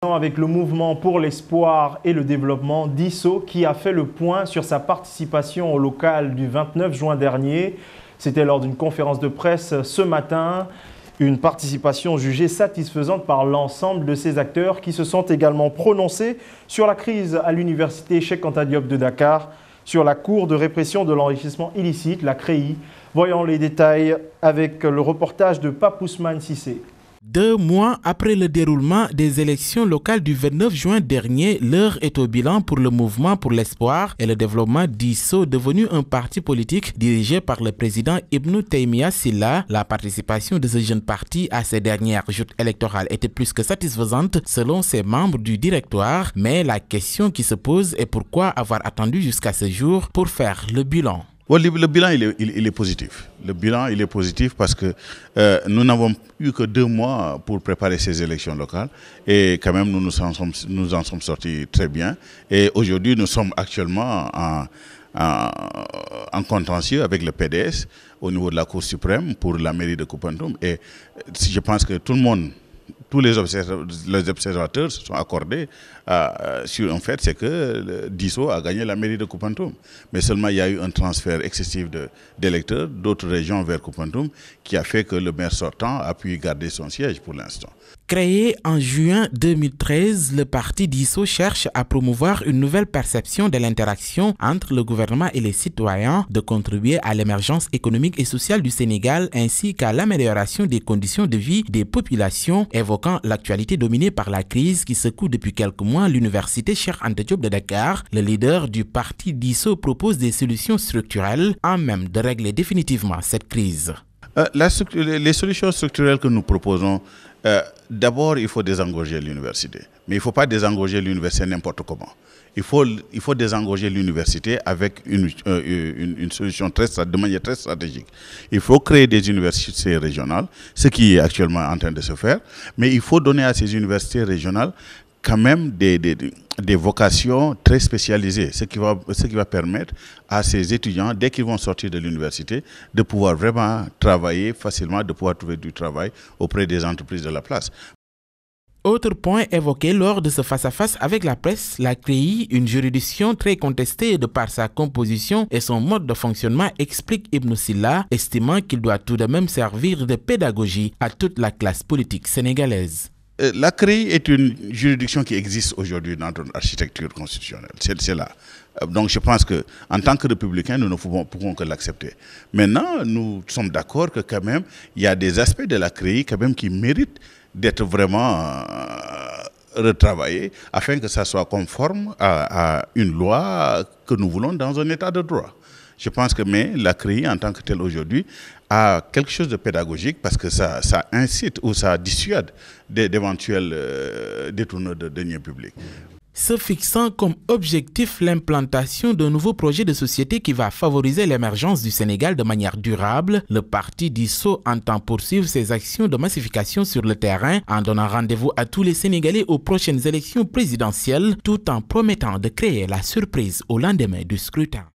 Avec le mouvement pour l'espoir et le développement d'ISSO qui a fait le point sur sa participation au local du 29 juin dernier. C'était lors d'une conférence de presse ce matin, une participation jugée satisfaisante par l'ensemble de ces acteurs qui se sont également prononcés sur la crise à l'université Cheikh Anta Diop de Dakar, sur la Cour de répression de l'enrichissement illicite, la CREI. Voyons les détails avec le reportage de Pape Ousmane Cissé. 2 mois après le déroulement des élections locales du 29 juin dernier, l'heure est au bilan pour le mouvement pour l'espoir et le développement d'ISSO, devenu un parti politique dirigé par le président Ibn Taymiya Silla. La participation de ce jeune parti à ces dernières joutes électorales était plus que satisfaisante selon ses membres du directoire. Mais la question qui se pose est pourquoi avoir attendu jusqu'à ce jour pour faire le bilan. Le bilan, il est positif. Le bilan, il est positif parce que nous n'avons eu que 2 mois pour préparer ces élections locales et quand même nous en sommes sortis très bien. Et aujourd'hui, nous sommes actuellement en contentieux avec le PDS au niveau de la Cour suprême pour la mairie de Koupantoum. Et je pense que tous les observateurs se sont accordés sur un fait, c'est que d'ISSO a gagné la mairie de Koupantoum. Mais seulement il y a eu un transfert excessif d'électeurs d'autres régions vers Koupantoum qui a fait que le maire sortant a pu garder son siège pour l'instant. Créé en juin 2013, le parti d'ISSO cherche à promouvoir une nouvelle perception de l'interaction entre le gouvernement et les citoyens, de contribuer à l'émergence économique et sociale du Sénégal ainsi qu'à l'amélioration des conditions de vie des populations. Évoquant l'actualité dominée par la crise qui secoue depuis quelques mois l'université Cheikh Anta Diop de Dakar, le leader du parti d'ISSO propose des solutions structurelles à même de régler définitivement cette crise. Les solutions structurelles que nous proposons, d'abord il faut désengorger l'université. Mais il ne faut pas désengorger l'université n'importe comment. Il faut désengorger l'université avec une solution de manière très stratégique. Il faut créer des universités régionales, ce qui est actuellement en train de se faire. Mais il faut donner à ces universités régionales quand même des vocations très spécialisées, ce qui va permettre à ces étudiants, dès qu'ils vont sortir de l'université, de pouvoir vraiment travailler facilement, de pouvoir trouver du travail auprès des entreprises de la place. Autre point évoqué lors de ce face-à-face avec la presse, la CREI, une juridiction très contestée de par sa composition et son mode de fonctionnement, explique Ibn Silla, estimant qu'il doit tout de même servir de pédagogie à toute la classe politique sénégalaise. La CREI est une juridiction qui existe aujourd'hui dans notre architecture constitutionnelle. C'est là. Donc je pense qu'en tant que républicains, nous ne pouvons que l'accepter. Maintenant, nous sommes d'accord que quand même, il y a des aspects de la CREI quand même qui méritent d'être vraiment retravaillés afin que ça soit conforme à une loi que nous voulons dans un état de droit. Je pense que la CREI en tant que telle aujourd'hui a quelque chose de pédagogique parce que ça incite ou ça dissuade d'éventuels détourneurs de deniers publics. Se fixant comme objectif l'implantation d'un nouveau projet de société qui va favoriser l'émergence du Sénégal de manière durable, le parti d'ISSO entend poursuivre ses actions de massification sur le terrain en donnant rendez-vous à tous les Sénégalais aux prochaines élections présidentielles tout en promettant de créer la surprise au lendemain du scrutin.